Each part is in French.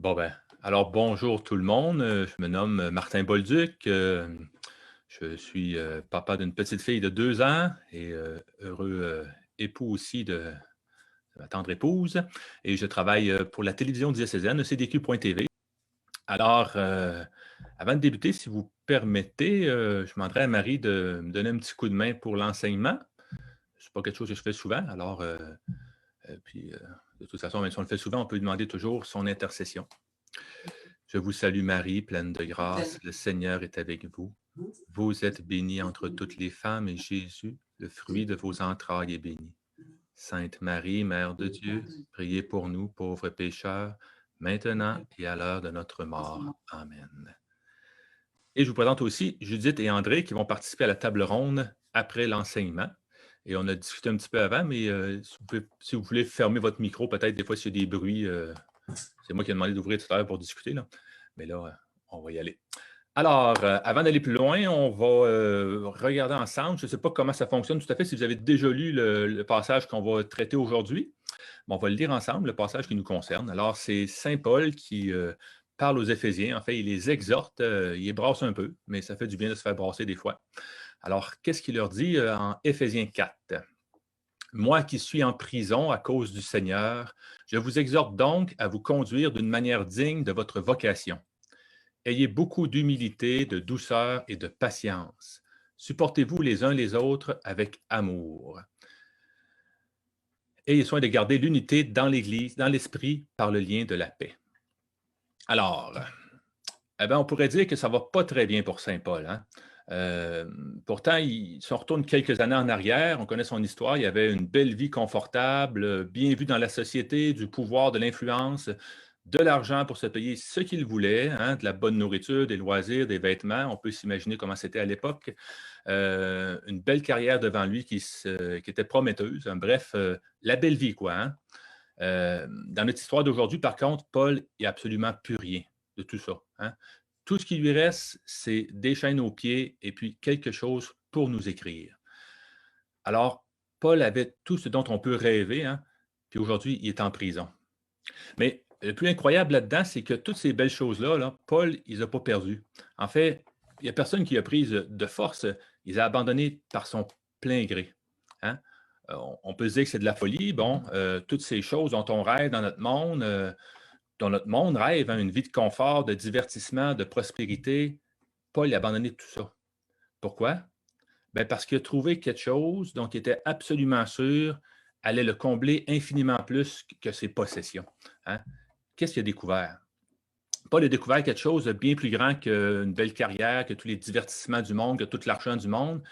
Bon, ben, alors bonjour tout le monde. Je me nomme Martin Bolduc. Je suis papa d'une petite fille de 2 ans et heureux époux aussi de ma tendre épouse. Et je travaille pour la télévision diocésaine, CDQ.tv. Alors, avant de débuter, si vous permettez, je demanderais à Marie de me donner un petit coup de main pour l'enseignement. Ce n'est pas quelque chose que je fais souvent. Alors, puis, de toute façon, même si on le fait souvent, on peut lui demander toujours son intercession. Je vous salue Marie, pleine de grâce, le Seigneur est avec vous. Vous êtes bénie entre toutes les femmes et Jésus, le fruit de vos entrailles, est béni. Sainte Marie, Mère de Dieu, priez pour nous, pauvres pécheurs, maintenant et à l'heure de notre mort. Amen. Et je vous présente aussi Judith et André qui vont participer à la table ronde après l'enseignement. Et on a discuté un petit peu avant, mais si vous voulez fermer votre micro, peut-être des fois s'il y a des bruits, c'est moi qui ai demandé d'ouvrir tout à l'heure pour discuter, là. Mais là, on va y aller. Alors, avant d'aller plus loin, on va regarder ensemble. Je ne sais pas comment ça fonctionne tout à fait, si vous avez déjà lu le passage qu'on va traiter aujourd'hui. On va le lire ensemble, le passage qui nous concerne. Alors, c'est Saint Paul qui parle aux Éphésiens. En fait, il les exhorte, il les brasse un peu, mais ça fait du bien de se faire brasser des fois. Alors, qu'est-ce qu'il leur dit en Éphésiens 4? Moi qui suis en prison à cause du Seigneur, je vous exhorte donc à vous conduire d'une manière digne de votre vocation. Ayez beaucoup d'humilité, de douceur et de patience. Supportez-vous les uns les autres avec amour. Ayez soin de garder l'unité dans l'Église, dans l'esprit, par le lien de la paix. Alors, on pourrait dire que ça ne va pas très bien pour Saint Paul. Hein? Pourtant, si on retourne quelques années en arrière, on connaît son histoire, il avait une belle vie confortable, bien vue dans la société, du pouvoir, de l'influence, de l'argent pour se payer ce qu'il voulait, hein, de la bonne nourriture, des loisirs, des vêtements. On peut s'imaginer comment c'était à l'époque. Une belle carrière devant lui qui était prometteuse. Hein, bref, la belle vie, quoi. Hein. Dans notre histoire d'aujourd'hui, par contre, Paul n'est absolument plus rien de tout ça. Hein. Tout ce qui lui reste, c'est des chaînes aux pieds et puis quelque chose pour nous écrire. Alors, Paul avait tout ce dont on peut rêver, hein, puis aujourd'hui, il est en prison. Mais le plus incroyable là-dedans, c'est que toutes ces belles choses-là, là, Paul, il les a pas perdues. En fait, il n'y a personne qui a prise de force. Il les a abandonnées par son plein gré. Hein. On peut se dire que c'est de la folie. Bon, toutes ces choses dont on rêve dont notre monde rêve, hein, une vie de confort, de divertissement, de prospérité, Paul a abandonné tout ça. Pourquoi? Ben parce qu'il a trouvé quelque chose dont il était absolument sûr allait le combler infiniment plus que ses possessions. Hein. Qu'est-ce qu'il a découvert? Paul a découvert quelque chose de bien plus grand qu'une belle carrière, que tous les divertissements du monde, que tout l'argent du monde.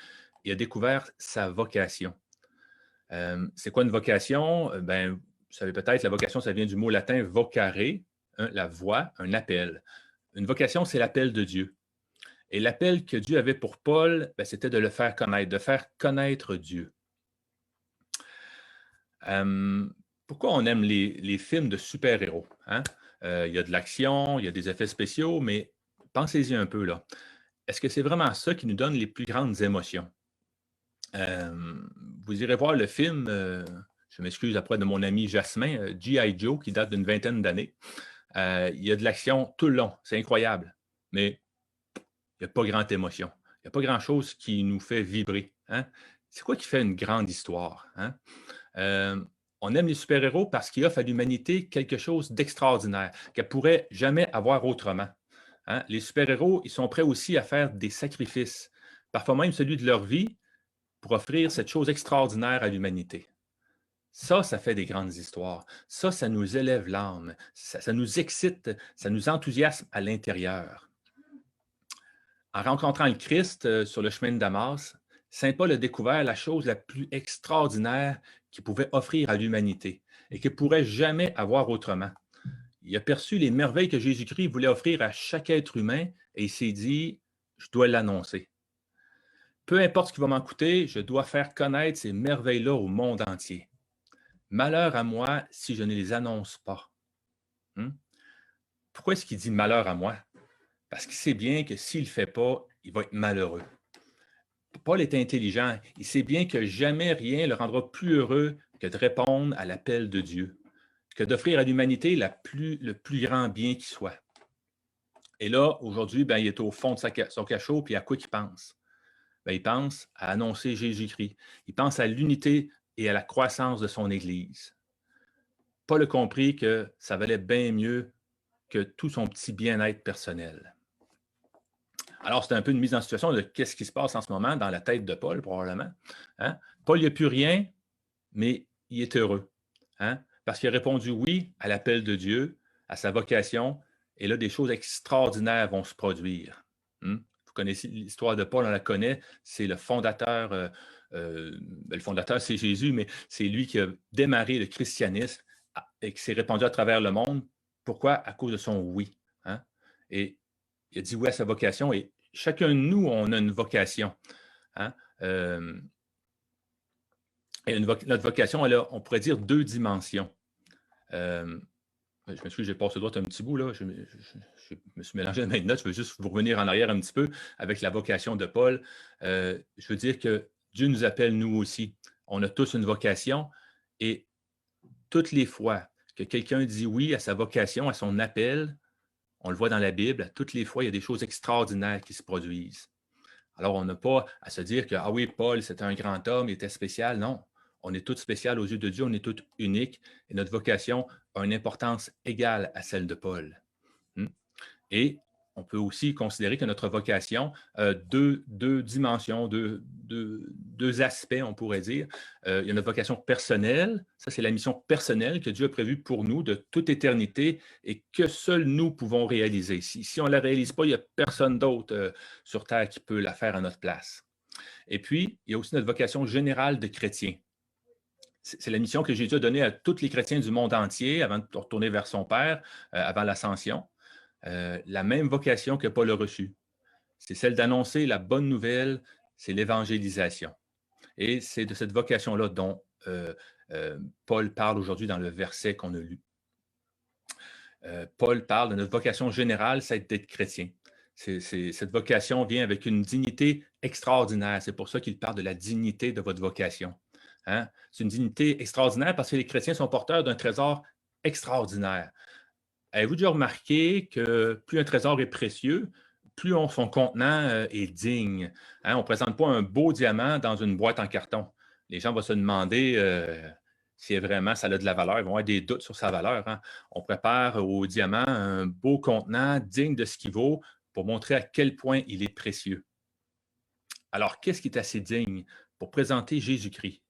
Il a découvert sa vocation. C'est quoi une vocation? Ben, vous savez peut-être, la vocation, ça vient du mot latin vocare, hein, la voix, un appel. Une vocation, c'est l'appel de Dieu. Et l'appel que Dieu avait pour Paul, ben, c'était de le faire connaître, de faire connaître Dieu. Pourquoi on aime les films de super-héros? Hein? Il y a de l'action, il y a des effets spéciaux, mais pensez-y un peu là. Est-ce que c'est vraiment ça qui nous donne les plus grandes émotions? Vous irez voir le film, je m'excuse après de mon ami Jasmin, G.I. Joe, qui date d'une vingtaine d'années. Il y a de l'action tout le long, c'est incroyable, mais il n'y a pas grande émotion. Il n'y a pas grand-chose qui nous fait vibrer. Hein? C'est quoi qui fait une grande histoire? Hein? On aime les super-héros parce qu'ils offrent à l'humanité quelque chose d'extraordinaire, qu'elle ne pourrait jamais avoir autrement. Hein? Les super-héros, ils sont prêts aussi à faire des sacrifices, parfois même celui de leur vie, pour offrir cette chose extraordinaire à l'humanité. Ça fait des grandes histoires. Ça nous élève l'âme. Ça nous excite, ça nous enthousiasme à l'intérieur. En rencontrant le Christ sur le chemin de Damas, Saint Paul a découvert la chose la plus extraordinaire qu'il pouvait offrir à l'humanité et qu'il ne pourrait jamais avoir autrement. Il a perçu les merveilles que Jésus-Christ voulait offrir à chaque être humain et il s'est dit, je dois l'annoncer. Peu importe ce qui va m'en coûter, je dois faire connaître ces merveilles-là au monde entier. Malheur à moi si je ne les annonce pas. Pourquoi est-ce qu'il dit malheur à moi? Parce qu'il sait bien que s'il ne le fait pas, il va être malheureux. Paul est intelligent. Il sait bien que jamais rien le rendra plus heureux que de répondre à l'appel de Dieu, que d'offrir à l'humanité le plus grand bien qui soit. Et là, aujourd'hui, ben, il est au fond de son cachot, puis à quoi qu'il pense? Ben, il pense à annoncer Jésus-Christ. Il pense à l'unité et à la croissance de son Église. Paul a compris que ça valait bien mieux que tout son petit bien-être personnel. Alors, c'est un peu une mise en situation de qu'est-ce qui se passe en ce moment dans la tête de Paul, probablement. Hein? Paul, il n'a plus rien, mais il est heureux. Hein? Parce qu'il a répondu oui à l'appel de Dieu, à sa vocation, et là, des choses extraordinaires vont se produire. Vous connaissez l'histoire de Paul, on la connaît, c'est le fondateur, le fondateur, c'est Jésus, mais c'est lui qui a démarré le christianisme et qui s'est répandu à travers le monde. Pourquoi? À cause de son oui. Hein? Et il a dit oui à sa vocation, et chacun de nous, on a une vocation. Hein? Et notre vocation, elle a, on pourrait dire, 2 dimensions. Je m'excuse, j'ai passé droit un petit bout, là. Je me suis mélangé dans mes notes. Je veux juste vous revenir en arrière un petit peu avec la vocation de Paul. Je veux dire que Dieu nous appelle nous aussi. On a tous une vocation et toutes les fois que quelqu'un dit oui à sa vocation, à son appel, on le voit dans la Bible, toutes les fois, il y a des choses extraordinaires qui se produisent. Alors, on n'a pas à se dire que, ah oui, Paul, c'était un grand homme, il était spécial. Non, on est tous spéciaux aux yeux de Dieu, on est tous uniques et notre vocation a une importance égale à celle de Paul. Et on peut aussi considérer que notre vocation a deux dimensions, deux aspects, on pourrait dire. Il y a notre vocation personnelle, ça c'est la mission personnelle que Dieu a prévue pour nous de toute éternité et que seuls nous pouvons réaliser. Si on ne la réalise pas, il n'y a personne d'autre sur Terre qui peut la faire à notre place. Et puis, il y a aussi notre vocation générale de chrétien. C'est la mission que Jésus a donnée à tous les chrétiens du monde entier avant de retourner vers son Père, avant l'ascension. La même vocation que Paul a reçue. C'est celle d'annoncer la bonne nouvelle, c'est l'évangélisation. Et c'est de cette vocation-là dont Paul parle aujourd'hui dans le verset qu'on a lu. Paul parle de notre vocation générale, c'est d'être chrétien. Cette vocation vient avec une dignité extraordinaire. C'est pour ça qu'il parle de la dignité de votre vocation. Hein? C'est une dignité extraordinaire parce que les chrétiens sont porteurs d'un trésor extraordinaire. Avez-vous déjà remarqué que plus un trésor est précieux, plus son contenant est digne? Hein? On ne présente pas un beau diamant dans une boîte en carton. Les gens vont se demander si vraiment ça a de la valeur. Ils vont avoir des doutes sur sa valeur. Hein? On prépare au diamant un beau contenant digne de ce qu'il vaut pour montrer à quel point il est précieux. Alors, qu'est-ce qui est assez digne pour présenter Jésus-Christ?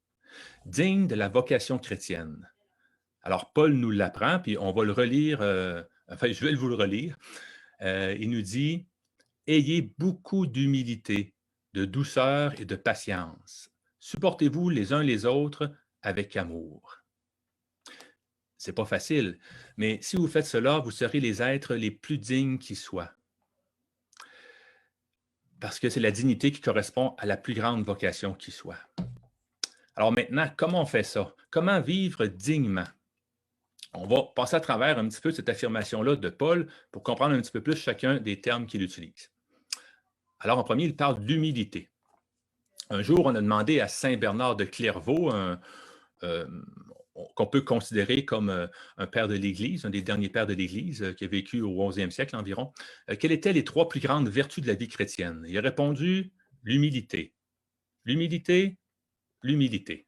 Digne de la vocation chrétienne. Alors, Paul nous l'apprend, puis on va le relire, je vais vous le relire. Il nous dit « Ayez beaucoup d'humilité, de douceur et de patience. Supportez-vous les uns les autres avec amour. » Ce n'est pas facile, mais si vous faites cela, vous serez les êtres les plus dignes qui soient. Parce que c'est la dignité qui correspond à la plus grande vocation qui soit. Alors maintenant, comment on fait ça? Comment vivre dignement? On va passer à travers un petit peu cette affirmation-là de Paul pour comprendre un petit peu plus chacun des termes qu'il utilise. Alors, en premier, il parle d'humilité. Un jour, on a demandé à Saint Bernard de Clairvaux, qu'on peut considérer comme un père de l'Église, un des derniers pères de l'Église qui a vécu au 11e siècle environ, quelles étaient les 3 plus grandes vertus de la vie chrétienne? Il a répondu l'humilité. L'humilité, l'humilité.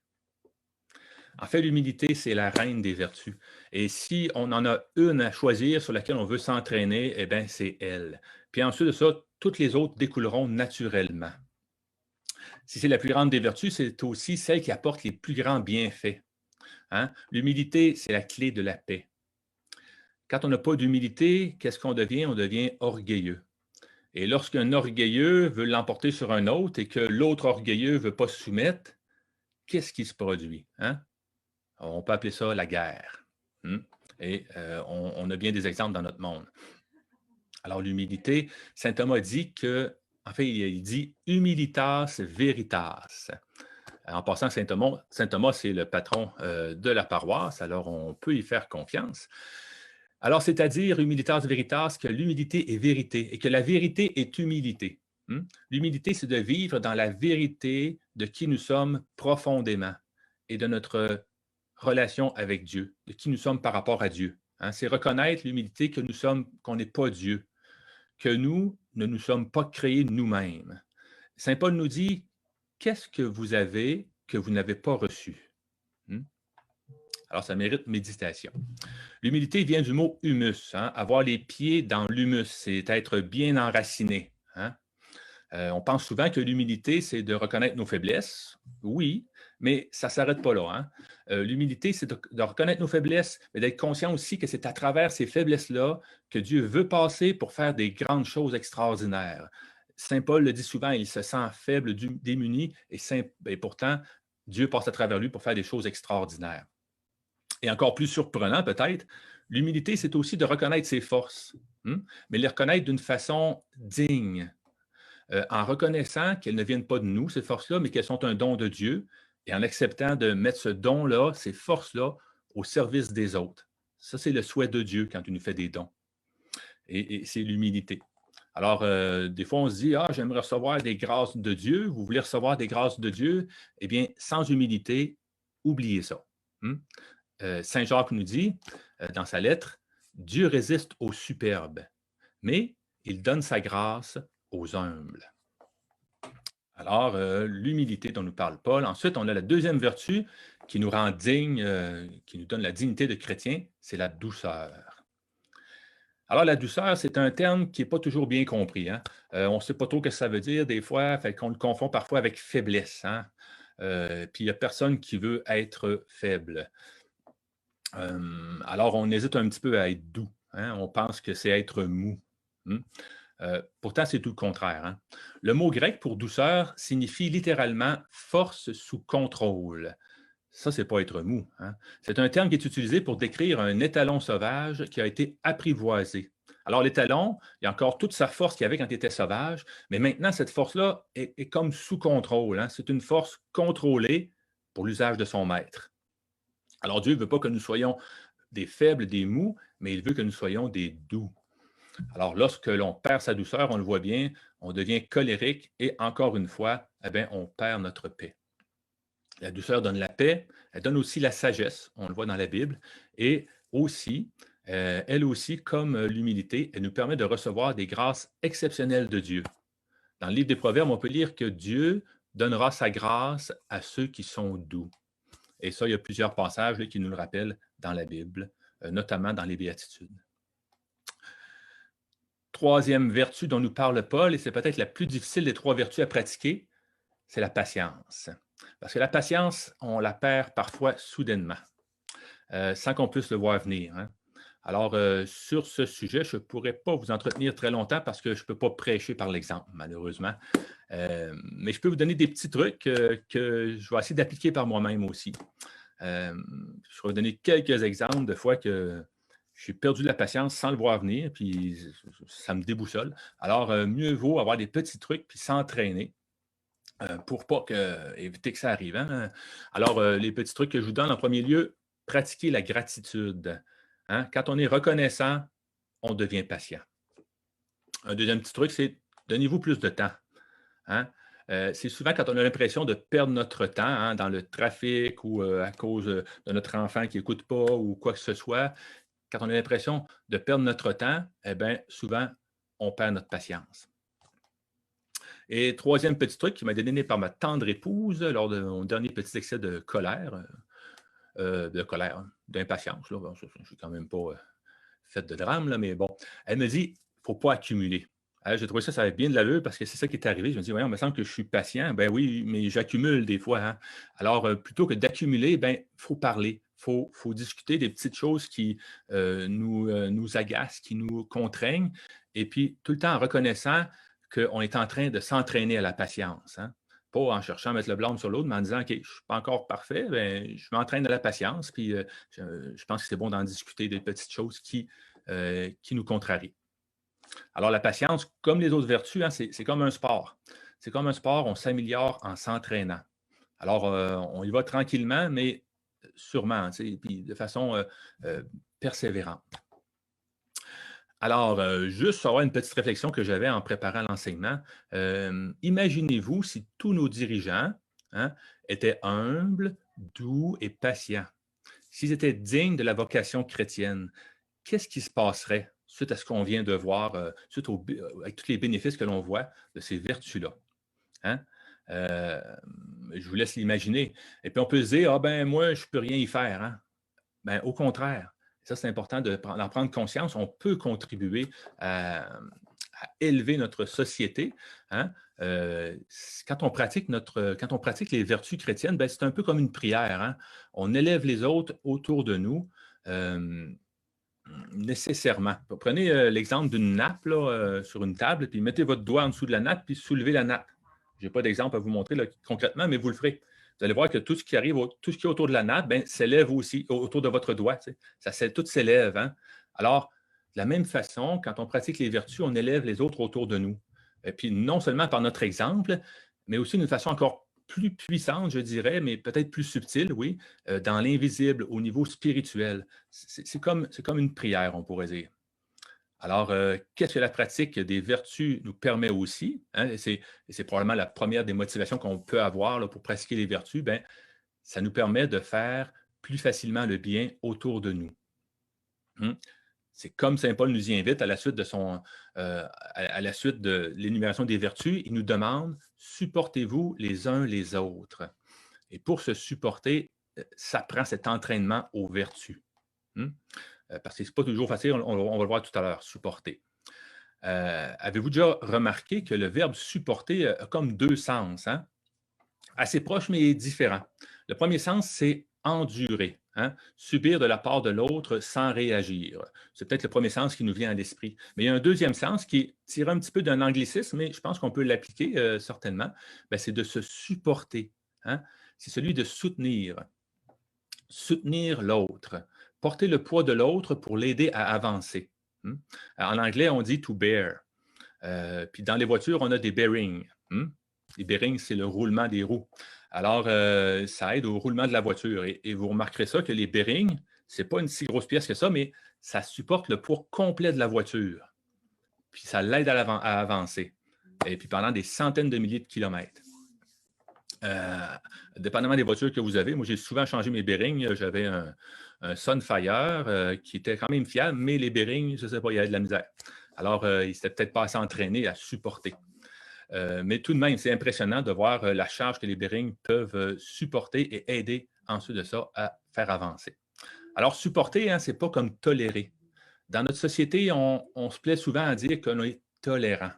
En fait, l'humilité, c'est la reine des vertus. Et si on en a une à choisir sur laquelle on veut s'entraîner, eh bien, c'est elle. Puis ensuite de ça, toutes les autres découleront naturellement. Si c'est la plus grande des vertus, c'est aussi celle qui apporte les plus grands bienfaits. Hein? L'humilité, c'est la clé de la paix. Quand on n'a pas d'humilité, qu'est-ce qu'on devient? On devient orgueilleux. Et lorsqu'un orgueilleux veut l'emporter sur un autre et que l'autre orgueilleux ne veut pas se soumettre, qu'est-ce qui se produit? Hein? On peut appeler ça la guerre. Et on a bien des exemples dans notre monde. Alors, l'humilité, saint Thomas dit que, en fait, il dit humilitas veritas. En passant, saint Thomas, c'est le patron de la paroisse, alors on peut y faire confiance. Alors, c'est-à-dire, humilitas veritas, que l'humilité est vérité et que la vérité est humilité. L'humilité, c'est de vivre dans la vérité de qui nous sommes profondément et de notre relation avec Dieu, de qui nous sommes par rapport à Dieu. Hein. C'est reconnaître l'humilité que nous sommes, qu'on n'est pas Dieu, que nous ne nous sommes pas créés nous-mêmes. Saint Paul nous dit, qu'est-ce que vous avez que vous n'avez pas reçu? Alors, ça mérite méditation. L'humilité vient du mot humus, hein? Avoir les pieds dans l'humus, c'est être bien enraciné. Hein? On pense souvent que l'humilité, c'est de reconnaître nos faiblesses. Oui, mais ça ne s'arrête pas là. Hein? L'humilité, c'est de reconnaître nos faiblesses, mais d'être conscient aussi que c'est à travers ces faiblesses-là que Dieu veut passer pour faire des grandes choses extraordinaires. Saint Paul le dit souvent, il se sent faible, démuni, et pourtant, Dieu passe à travers lui pour faire des choses extraordinaires. Et encore plus surprenant peut-être, l'humilité, c'est aussi de reconnaître ses forces, mais les reconnaître d'une façon digne, en reconnaissant qu'elles ne viennent pas de nous, ces forces-là, mais qu'elles sont un don de Dieu, et en acceptant de mettre ce don-là, ces forces-là, au service des autres. Ça, c'est le souhait de Dieu quand il nous fait des dons. Et c'est l'humilité. Alors, des fois, on se dit, « j'aimerais recevoir des grâces de Dieu. » Vous voulez recevoir des grâces de Dieu? Eh bien, sans humilité, oubliez ça. Saint Jacques nous dit, dans sa lettre, « Dieu résiste aux superbes, mais il donne sa grâce aux humbles. » Alors, l'humilité dont nous parle Paul. Ensuite, on a la deuxième vertu qui nous rend dignes, qui nous donne la dignité de chrétien, c'est la douceur. Alors, la douceur, c'est un terme qui n'est pas toujours bien compris. Hein? On ne sait pas trop ce que ça veut dire des fois, fait qu'on le confond parfois avec faiblesse. Hein? Puis, il n'y a personne qui veut être faible. Alors, on hésite un petit peu à être doux. Hein? On pense que c'est être mou. Pourtant, c'est tout le contraire. Hein? Le mot grec pour douceur signifie littéralement force sous contrôle. Ça, c'est pas être mou. Hein? C'est un terme qui est utilisé pour décrire un étalon sauvage qui a été apprivoisé. Alors, l'étalon, il y a encore toute sa force qu'il y avait quand il était sauvage, mais maintenant, cette force-là est comme sous contrôle. Hein? C'est une force contrôlée pour l'usage de son maître. Alors, Dieu ne veut pas que nous soyons des faibles, des mous, mais il veut que nous soyons des doux. Alors, lorsque l'on perd sa douceur, on le voit bien, on devient colérique et encore une fois, eh bien, on perd notre paix. La douceur donne la paix, elle donne aussi la sagesse, on le voit dans la Bible, et aussi, elle aussi, comme l'humilité, elle nous permet de recevoir des grâces exceptionnelles de Dieu. Dans le livre des Proverbes, on peut lire que Dieu donnera sa grâce à ceux qui sont doux. Et ça, il y a plusieurs passages là, qui nous le rappellent dans la Bible, notamment dans les Béatitudes. Troisième vertu dont nous parle Paul, et c'est peut-être la plus difficile des trois vertus à pratiquer, c'est la patience. Parce que la patience, on la perd parfois soudainement, sans qu'on puisse le voir venir. Hein. Alors, sur ce sujet, je ne pourrais pas vous entretenir très longtemps parce que je ne peux pas prêcher par l'exemple, malheureusement. Mais je peux vous donner des petits trucs que je vais essayer d'appliquer par moi-même aussi. Je vais vous donner quelques exemples de fois que j'ai perdu la patience sans le voir venir, puis ça me déboussole. Alors, mieux vaut avoir des petits trucs puis s'entraîner pour pas éviter que ça arrive. Hein? Alors, les petits trucs que je vous donne en premier lieu, pratiquer la gratitude. Hein? Quand on est reconnaissant, on devient patient. Un deuxième petit truc, c'est donnez-vous plus de temps. Hein? C'est souvent quand on a l'impression de perdre notre temps hein, dans le trafic ou à cause de notre enfant qui n'écoute pas ou quoi que ce soit. Quand on a l'impression de perdre notre temps, eh bien, souvent, on perd notre patience. Et troisième petit truc qui m'a été donné par ma tendre épouse lors de mon dernier petit excès de colère, d'impatience. Je ne suis quand même pas fait de drame, là, mais bon. Elle me dit, il ne faut pas accumuler. J'ai trouvé ça avait bien de l'allure parce que c'est ça qui est arrivé. Je me dis, voyons, il me semble que je suis patient. Ben oui, mais j'accumule des fois. Hein. Alors, plutôt que d'accumuler, il faut parler. Il faut discuter des petites choses qui nous agacent, qui nous contraignent. Et puis, tout le temps en reconnaissant qu'on est en train de s'entraîner à la patience. Hein. Pas en cherchant à mettre le blâme sur l'autre, mais en disant, OK, je ne suis pas encore parfait, ben, je m'entraîne à la patience. Puis, je pense que c'est bon d'en discuter des petites choses qui nous contrarient. Alors, la patience, comme les autres vertus, hein, c'est comme un sport. C'est comme un sport, on s'améliore en s'entraînant. Alors, on y va tranquillement, mais sûrement, puis de façon persévérante. Alors, juste avoir une petite réflexion que j'avais en préparant l'enseignement. Imaginez-vous si tous nos dirigeants hein, étaient humbles, doux et patients. s'ils étaient dignes de la vocation chrétienne, qu'est-ce qui se passerait suite à ce qu'on vient de voir, avec tous les bénéfices que l'on voit de ces vertus-là? Hein? Euh, je vous laisse l'imaginer. Et puis on peut se dire, ah ben moi, je ne peux rien y faire. Hein? Ben, au contraire, ça c'est important d'en prendre conscience, on peut contribuer à élever notre société. Hein? Quand on pratique les vertus chrétiennes, ben, c'est un peu comme une prière. Hein? On élève les autres autour de nous. Nécessairement. Prenez l'exemple d'une nappe là, sur une table, puis mettez votre doigt en dessous de la nappe, puis soulevez la nappe. Je n'ai pas d'exemple à vous montrer là, concrètement, mais vous le ferez. Vous allez voir que tout ce qui arrive, tout ce qui est autour de la nappe, ben, s'élève aussi autour de votre doigt. Tu sais. Tout s'élève. Hein? Alors, de la même façon, quand on pratique les vertus, on élève les autres autour de nous. Et puis, non seulement par notre exemple, mais aussi d'une façon encore plus puissante, je dirais, mais peut-être plus subtile, oui, dans l'invisible, au niveau spirituel. C'est comme une prière, on pourrait dire. Alors, qu'est-ce que la pratique des vertus nous permet aussi? Hein, et c'est probablement la première des motivations qu'on peut avoir là, pour pratiquer les vertus. Bien, ça nous permet de faire plus facilement le bien autour de nous. C'est comme saint Paul nous y invite à la suite à la suite de l'énumération des vertus, il nous demande supportez-vous les uns les autres. Et pour se supporter, ça prend cet entraînement aux vertus. Parce que ce n'est pas toujours facile, on va le voir tout à l'heure, supporter. Avez-vous déjà remarqué que le verbe supporter a comme deux sens, hein? Assez proches, mais différents. Le premier sens, c'est endurer, hein? Subir de la part de l'autre sans réagir. C'est peut-être le premier sens qui nous vient à l'esprit. Mais il y a un deuxième sens qui est tiré un petit peu d'un anglicisme, mais je pense qu'on peut l'appliquer certainement. Ben, c'est de se supporter. Hein? C'est celui de soutenir. Soutenir l'autre. Porter le poids de l'autre pour l'aider à avancer. En anglais, on dit to bear. Puis dans les voitures, on a des bearings. Les bearings, c'est le roulement des roues. Alors, ça aide au roulement de la voiture. Et vous remarquerez ça que les bearings, ce n'est pas une si grosse pièce que ça, mais ça supporte le poids complet de la voiture. Puis ça l'aide à avancer. Et puis pendant des centaines de milliers de kilomètres. Dépendamment des voitures que vous avez, moi j'ai souvent changé mes bearings. J'avais un Sunfire qui était quand même fiable, mais les bearings, je ne sais pas, il y avait de la misère. Alors, il ne s'était peut-être pas assez entraîné à supporter. Mais tout de même, c'est impressionnant de voir la charge que les bearings peuvent supporter et aider ensuite de ça à faire avancer. Alors, supporter, hein, ce n'est pas comme tolérer. Dans notre société, on se plaît souvent à dire qu'on est tolérant.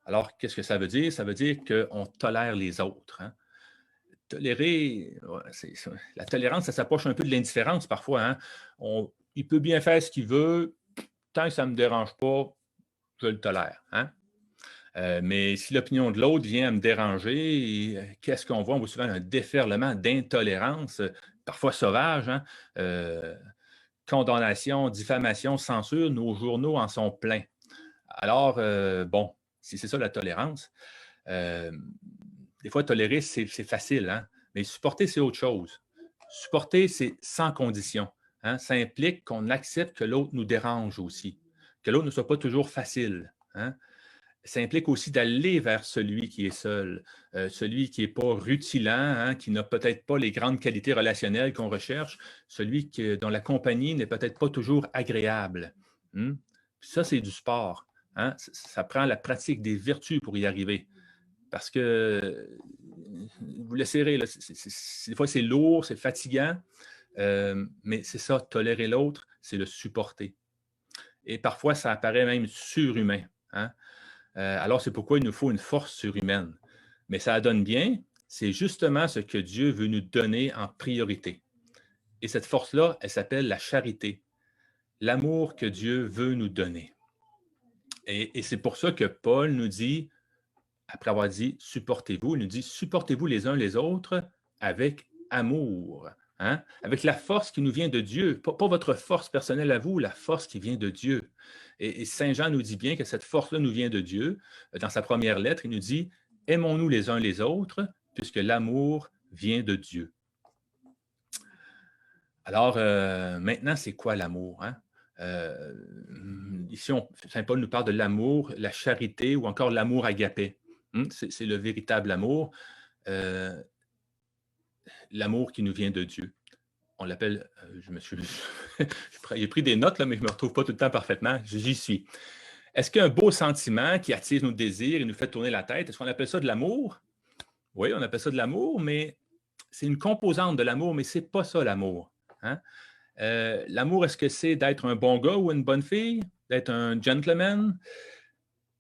Alors, qu'est-ce que ça veut dire? Ça veut dire qu'on tolère les autres. Hein? Tolérer, la tolérance, ça s'approche un peu de l'indifférence parfois. Hein? Il peut bien faire ce qu'il veut, tant que ça ne me dérange pas, je le tolère. Hein? Mais si l'opinion de l'autre vient à me déranger, qu'est-ce qu'on voit? On voit souvent un déferlement d'intolérance, parfois sauvage. Hein? Condamnation, diffamation, censure, nos journaux en sont pleins. Alors, bon, si c'est ça la tolérance, des fois, tolérer, c'est facile, hein? Mais supporter, c'est autre chose. Supporter, c'est sans condition. Hein? Ça implique qu'on accepte que l'autre nous dérange aussi, que l'autre ne soit pas toujours facile. Hein? Ça implique aussi d'aller vers celui qui est seul, celui qui n'est pas rutilant, hein, qui n'a peut-être pas les grandes qualités relationnelles qu'on recherche, celui dont la compagnie n'est peut-être pas toujours agréable. Ça, c'est du sport. Hein? Ça prend la pratique des vertus pour y arriver. Parce que, vous l'essayerez, là, des fois c'est lourd, c'est fatigant, mais c'est ça, tolérer l'autre, c'est le supporter. Et parfois, ça apparaît même surhumain. Hein? Alors, c'est pourquoi il nous faut une force surhumaine. Mais ça donne bien, c'est justement ce que Dieu veut nous donner en priorité. Et cette force-là, elle s'appelle la charité, l'amour que Dieu veut nous donner. Et c'est pour ça que Paul nous dit, après avoir dit supportez-vous, il nous dit supportez-vous les uns les autres avec amour, hein? Avec la force qui nous vient de Dieu, pas votre force personnelle à vous, la force qui vient de Dieu. Et Saint Jean nous dit bien que cette force-là nous vient de Dieu. Dans sa première lettre, il nous dit aimons-nous les uns les autres, puisque l'amour vient de Dieu. Alors, maintenant, c'est quoi l'amour? Hein? Ici, Saint Paul nous parle de l'amour, la charité ou encore l'amour agapé. C'est le véritable amour, l'amour qui nous vient de Dieu. on l'appelle, je me suis j'ai pris des notes, là, mais je ne me retrouve pas tout le temps parfaitement. J'y suis. Est-ce qu'il y a un beau sentiment qui attise nos désirs et nous fait tourner la tête? Est-ce qu'on appelle ça de l'amour? Oui, on appelle ça de l'amour, mais c'est une composante de l'amour, mais ce n'est pas ça l'amour. Hein? L'amour, est-ce que c'est d'être un bon gars ou une bonne fille? D'être un gentleman?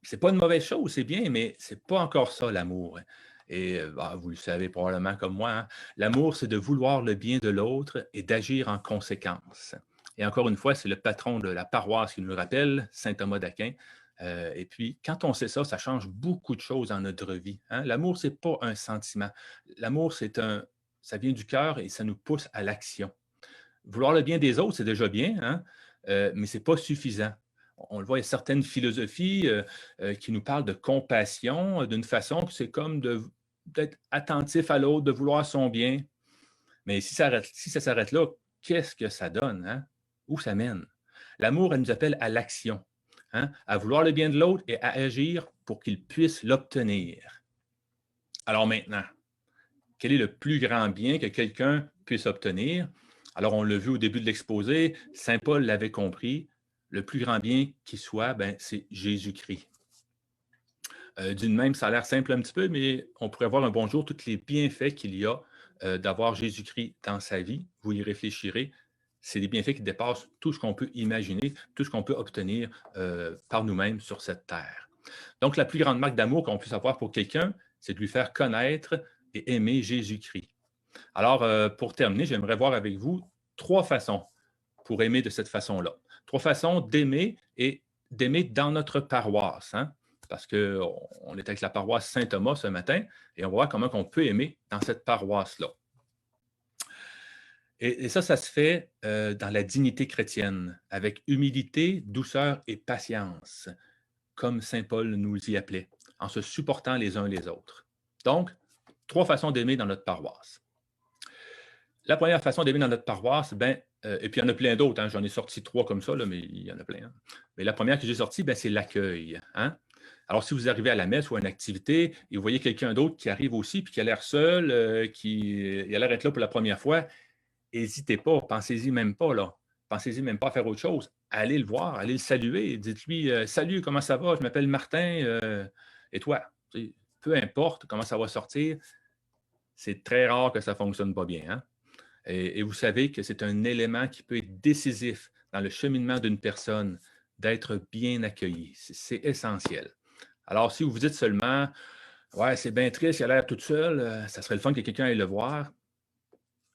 C'est pas une mauvaise chose, c'est bien, mais c'est pas encore ça l'amour. Et vous le savez probablement comme moi, hein, l'amour, c'est de vouloir le bien de l'autre et d'agir en conséquence. Et encore une fois, c'est le patron de la paroisse qui nous le rappelle, saint Thomas d'Aquin. Et puis, quand on sait ça, ça change beaucoup de choses dans notre vie. Hein. L'amour, c'est pas un sentiment. L'amour, ça vient du cœur et ça nous pousse à l'action. Vouloir le bien des autres, c'est déjà bien, hein, mais ce n'est pas suffisant. On le voit, il y a certaines philosophies qui nous parlent de compassion d'une façon que c'est comme d'être attentif à l'autre, de vouloir son bien. Mais si ça s'arrête là, qu'est-ce que ça donne? Hein? Où ça mène? L'amour, elle nous appelle à l'action, hein, à vouloir le bien de l'autre et à agir pour qu'il puisse l'obtenir. Alors maintenant, quel est le plus grand bien que quelqu'un puisse obtenir? Alors, on l'a vu au début de l'exposé, saint Paul l'avait compris, le plus grand bien qui soit, c'est Jésus-Christ. D'une même, ça a l'air simple un petit peu, mais on pourrait voir un bon jour tous les bienfaits qu'il y a d'avoir Jésus-Christ dans sa vie. Vous y réfléchirez. C'est des bienfaits qui dépassent tout ce qu'on peut imaginer, tout ce qu'on peut obtenir par nous-mêmes sur cette terre. Donc, la plus grande marque d'amour qu'on puisse avoir pour quelqu'un, c'est de lui faire connaître et aimer Jésus-Christ. Alors, pour terminer, j'aimerais voir avec vous 3 façons pour aimer de cette façon-là. 3 façons d'aimer et d'aimer dans notre paroisse. Hein? Parce qu'on est avec la paroisse Saint-Thomas ce matin et on va voir comment on peut aimer dans cette paroisse-là. Et ça se fait dans la dignité chrétienne, avec humilité, douceur et patience, comme saint Paul nous y appelait, en se supportant les uns les autres. Donc, 3 façons d'aimer dans notre paroisse. La première façon d'aimer dans notre paroisse, et puis il y en a plein d'autres, hein, j'en ai sorti 3 comme ça, là, mais il y en a plein. Hein. Mais la première que j'ai sortie, c'est l'accueil. Hein? Alors, si vous arrivez à la messe ou à une activité et vous voyez quelqu'un d'autre qui arrive aussi, puis qui a l'air seul, il a l'air d'être là pour la première fois, n'hésitez pas, pensez-y même pas, là. Pensez-y même pas à faire autre chose. Allez le voir, allez le saluer, dites-lui Salut, comment ça va? Je m'appelle Martin, et toi? Peu importe comment ça va sortir, c'est très rare que ça ne fonctionne pas bien. Hein? Et vous savez que c'est un élément qui peut être décisif dans le cheminement d'une personne, d'être bien accueilli. C'est essentiel. Alors, si vous vous dites seulement Ouais, c'est bien triste, il a l'air toute seule, ça serait le fun que quelqu'un aille le voir,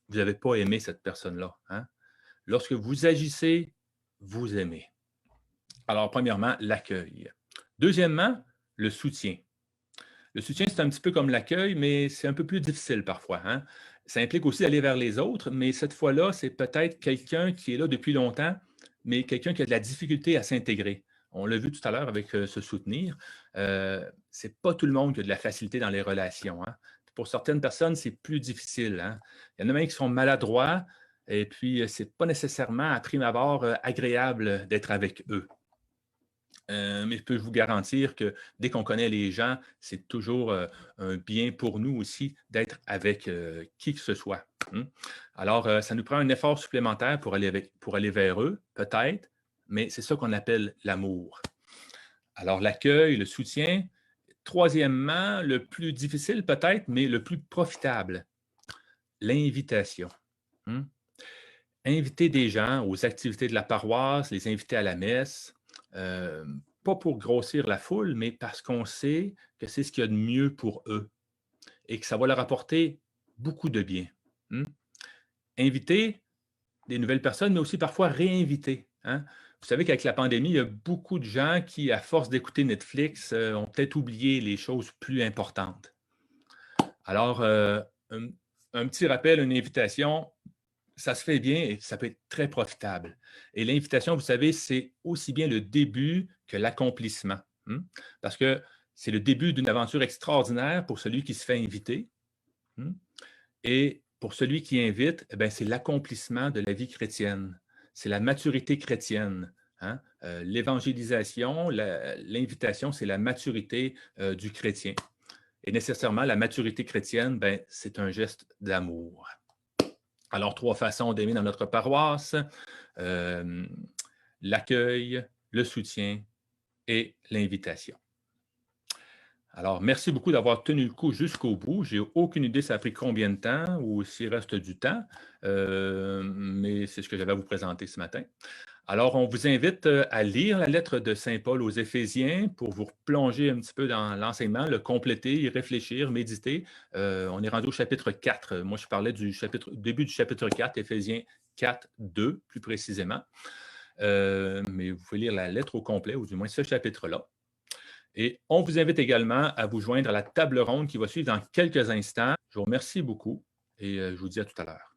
vous n'avez pas aimé cette personne-là. Hein? Lorsque vous agissez, vous aimez. Alors, premièrement, l'accueil. Deuxièmement, le soutien. Le soutien, c'est un petit peu comme l'accueil, mais c'est un peu plus difficile parfois. Hein? Ça implique aussi d'aller vers les autres, mais cette fois-là, c'est peut-être quelqu'un qui est là depuis longtemps, mais quelqu'un qui a de la difficulté à s'intégrer. On l'a vu tout à l'heure avec se soutenir. C'est pas tout le monde qui a de la facilité dans les relations. Hein? Pour certaines personnes, c'est plus difficile. Hein? Il y en a même qui sont maladroits, et puis c'est pas nécessairement à prime abord agréable d'être avec eux. Mais je peux vous garantir que dès qu'on connaît les gens, c'est toujours un bien pour nous aussi d'être avec qui que ce soit. Hein. Alors, ça nous prend un effort supplémentaire pour aller vers eux, peut-être, mais c'est ça qu'on appelle l'amour. Alors, l'accueil, le soutien. Troisièmement, le plus difficile peut-être, mais le plus profitable, l'invitation. Hein. Inviter des gens aux activités de la paroisse, les inviter à la messe, pas pour grossir la foule, mais parce qu'on sait que c'est ce qu'il y a de mieux pour eux et que ça va leur apporter beaucoup de bien. Hein? Inviter des nouvelles personnes, mais aussi parfois réinviter. Hein? Vous savez qu'avec la pandémie, il y a beaucoup de gens qui, à force d'écouter Netflix, ont peut-être oublié les choses plus importantes. Alors, un petit rappel, une invitation, ça se fait bien et ça peut être très profitable. Et l'invitation, vous savez, c'est aussi bien le début que l'accomplissement. Hein? Parce que c'est le début d'une aventure extraordinaire pour celui qui se fait inviter. Hein? Et pour celui qui invite, c'est l'accomplissement de la vie chrétienne. C'est la maturité chrétienne. Hein? L'évangélisation, l'invitation, c'est la maturité du chrétien. Et nécessairement, la maturité chrétienne, c'est un geste d'amour. Alors, 3 façons d'aimer dans notre paroisse, euh, l'accueil, le soutien et l'invitation. Alors, merci beaucoup d'avoir tenu le coup jusqu'au bout. J'ai aucune idée ça a pris combien de temps ou s'il reste du temps, mais c'est ce que j'avais à vous présenter ce matin. Alors, on vous invite à lire la lettre de Saint Paul aux Éphésiens pour vous plonger un petit peu dans l'enseignement, le compléter, y réfléchir, méditer. On est rendu au chapitre 4. Moi, je parlais du début du chapitre 4, Éphésiens 4, 2, plus précisément. Mais vous pouvez lire la lettre au complet, ou du moins ce chapitre-là. Et on vous invite également à vous joindre à la table ronde qui va suivre dans quelques instants. Je vous remercie beaucoup et je vous dis à tout à l'heure.